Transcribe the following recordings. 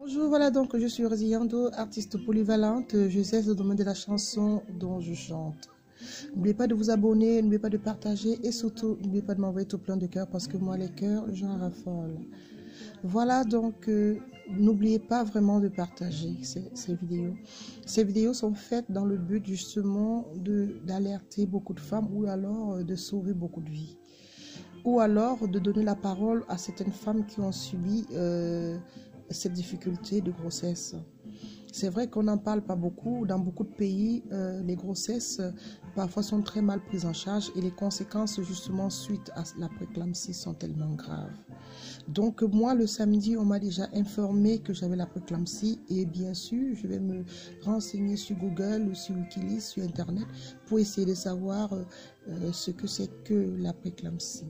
Bonjour, voilà donc je suis Rosiliando, artiste polyvalente. Je sais le domaine de la chanson dont je chante. N'oubliez pas de vous abonner, n'oubliez pas de partager et surtout n'oubliez pas de m'envoyer tout plein de cœurs parce que moi les cœurs j'en raffole. Voilà donc n'oubliez pas vraiment de partager ces vidéos. Ces vidéos sont faites dans le but justement d'alerter beaucoup de femmes ou alors de sauver beaucoup de vies. Ou alors de donner la parole à certaines femmes qui ont subi cette difficulté de grossesse. C'est vrai qu'on n'en parle pas beaucoup. Dans beaucoup de pays, les grossesses parfois sont très mal prises en charge et les conséquences justement suite à la préclampsie sont tellement graves. Donc moi, le samedi, on m'a déjà informé que j'avais la préclampsie et bien sûr, je vais me renseigner sur Google ou sur Wikileaks, sur Internet pour essayer de savoir ce que c'est que la préclampsie.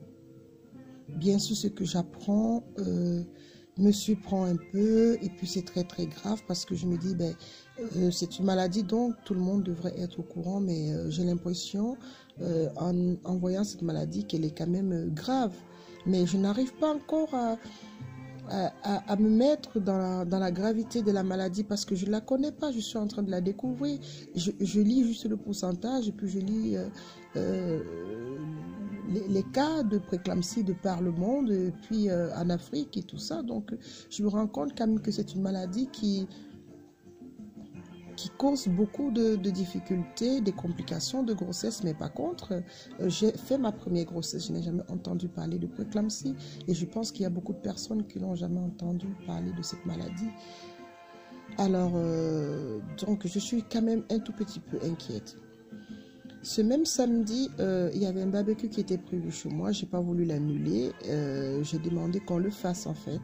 Bien sûr, ce que j'apprends me surprend un peu et puis c'est très très grave parce que je me dis c'est une maladie donc tout le monde devrait être au courant, mais j'ai l'impression en voyant cette maladie qu'elle est quand même grave, mais je n'arrive pas encore à me mettre dans la gravité de la maladie parce que je ne la connais pas, je suis en train de la découvrir. Je lis juste le pourcentage et puis je lis les cas de préclampsie de par le monde, et puis en Afrique et tout ça. Donc je me rends compte quand même que c'est une maladie qui cause beaucoup de difficultés, des complications de grossesse, mais par contre, j'ai fait ma première grossesse, je n'ai jamais entendu parler de préclampsie et je pense qu'il y a beaucoup de personnes qui n'ont jamais entendu parler de cette maladie. Alors, donc je suis quand même un tout petit peu inquiète. Ce même samedi, il y avait un barbecue qui était prévu chez moi. Je n'ai pas voulu l'annuler. J'ai demandé qu'on le fasse en fait.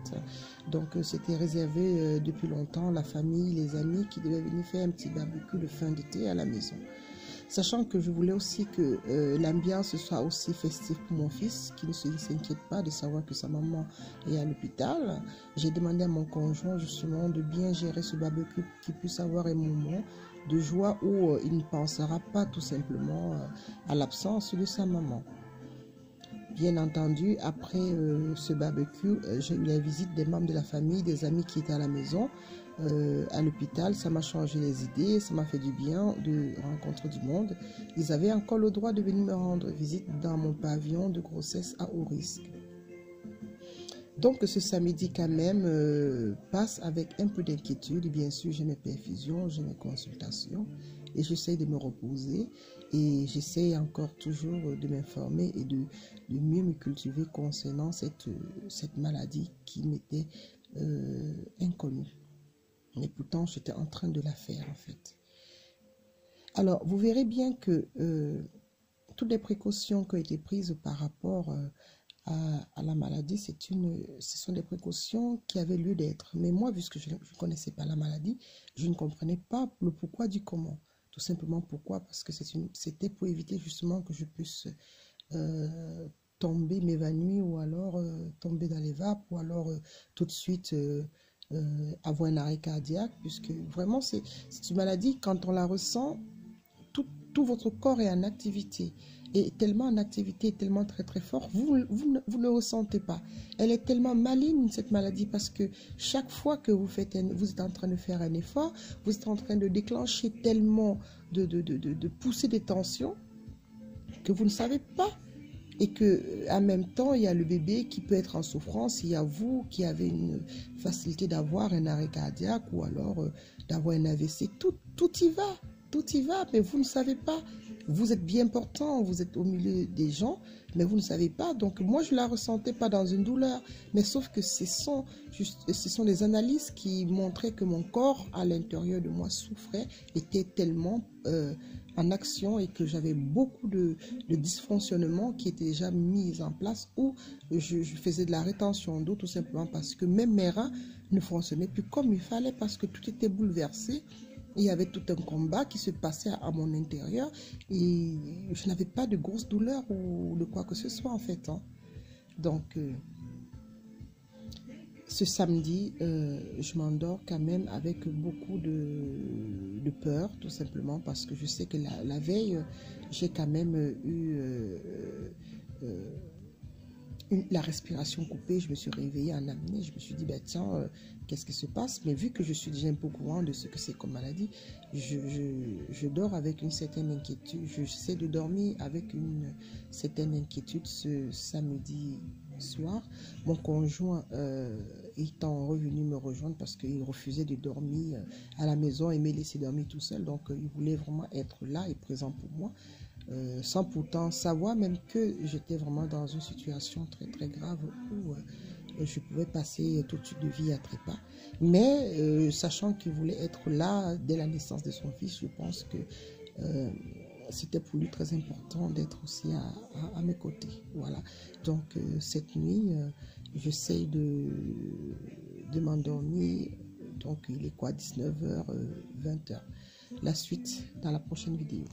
Donc c'était réservé depuis longtemps, la famille, les amis qui devaient venir faire un petit barbecue de fin d'été à la maison. Sachant que je voulais aussi que l'ambiance soit aussi festive pour mon fils, qui ne s'inquiète pas de savoir que sa maman est à l'hôpital. J'ai demandé à mon conjoint justement de bien gérer ce barbecue, qu'il puisse avoir un moment de joie où il ne pensera pas tout simplement à l'absence de sa maman. Bien entendu, après ce barbecue, j'ai eu la visite des membres de la famille, des amis qui étaient à la maison, à l'hôpital. Ça m'a changé les idées, ça m'a fait du bien de rencontrer du monde. Ils avaient encore le droit de venir me rendre visite dans mon pavillon de grossesse à haut risque. Donc ce samedi quand même passe avec un peu d'inquiétude. Bien sûr, j'ai mes perfusions, j'ai mes consultations et j'essaie de me reposer et j'essaie encore toujours de m'informer et de mieux me cultiver concernant cette maladie qui m'était inconnue. Mais pourtant, j'étais en train de la faire en fait. Alors, vous verrez bien que toutes les précautions qui ont été prises par rapport à la maladie, ce sont des précautions qui avaient lieu d'être. Mais moi, puisque je ne connaissais pas la maladie, je ne comprenais pas le pourquoi du comment. Tout simplement pourquoi, parce que c'était pour éviter justement que je puisse tomber, m'évanouir, ou alors tomber dans les vapes, ou alors tout de suite avoir un arrêt cardiaque, puisque vraiment c'est une maladie, quand on la ressent, tout votre corps est en activité. Et tellement en activité, tellement très très fort, vous ne ressentez pas. Elle est tellement maligne cette maladie parce que chaque fois que vous êtes en train de faire un effort, vous êtes en train de déclencher tellement, de pousser des tensions que vous ne savez pas. Et que en même temps, il y a le bébé qui peut être en souffrance, il y a vous qui avez une facilité d'avoir un arrêt cardiaque ou alors d'avoir un AVC. Tout y va, mais vous ne savez pas. Vous êtes bien portant, vous êtes au milieu des gens, mais vous ne savez pas. Donc moi, je ne la ressentais pas dans une douleur, mais sauf que ce sont des analyses qui montraient que mon corps, à l'intérieur de moi, souffrait, était tellement en action et que j'avais beaucoup de dysfonctionnements qui étaient déjà mis en place, où je faisais de la rétention d'eau tout simplement parce que même mes reins ne fonctionnaient plus comme il fallait parce que tout était bouleversé. Il y avait tout un combat qui se passait à mon intérieur et je n'avais pas de grosses douleurs ou de quoi que ce soit en fait. Donc, ce samedi, je m'endors quand même avec beaucoup de peur, tout simplement, parce que je sais que la veille, j'ai quand même eu la respiration coupée, je me suis réveillée en apnée, je me suis dit, ben tiens, qu'est-ce qui se passe? Mais vu que je suis déjà un peu au courant de ce que c'est comme maladie, je dors avec une certaine inquiétude, j'essaie de dormir avec une certaine inquiétude ce samedi soir. Mon conjoint étant revenu me rejoindre parce qu'il refusait de dormir à la maison et me laisser dormir tout seul, donc il voulait vraiment être là et présent pour moi. Sans pourtant savoir même que j'étais vraiment dans une situation très très grave où je pouvais passer tout de suite de vie à trépas. Mais sachant qu'il voulait être là dès la naissance de son fils, je pense que c'était pour lui très important d'être aussi à mes côtés. Voilà. Donc cette nuit, j'essaye de m'endormir. Donc il est quoi, 19h, 20h. La suite dans la prochaine vidéo.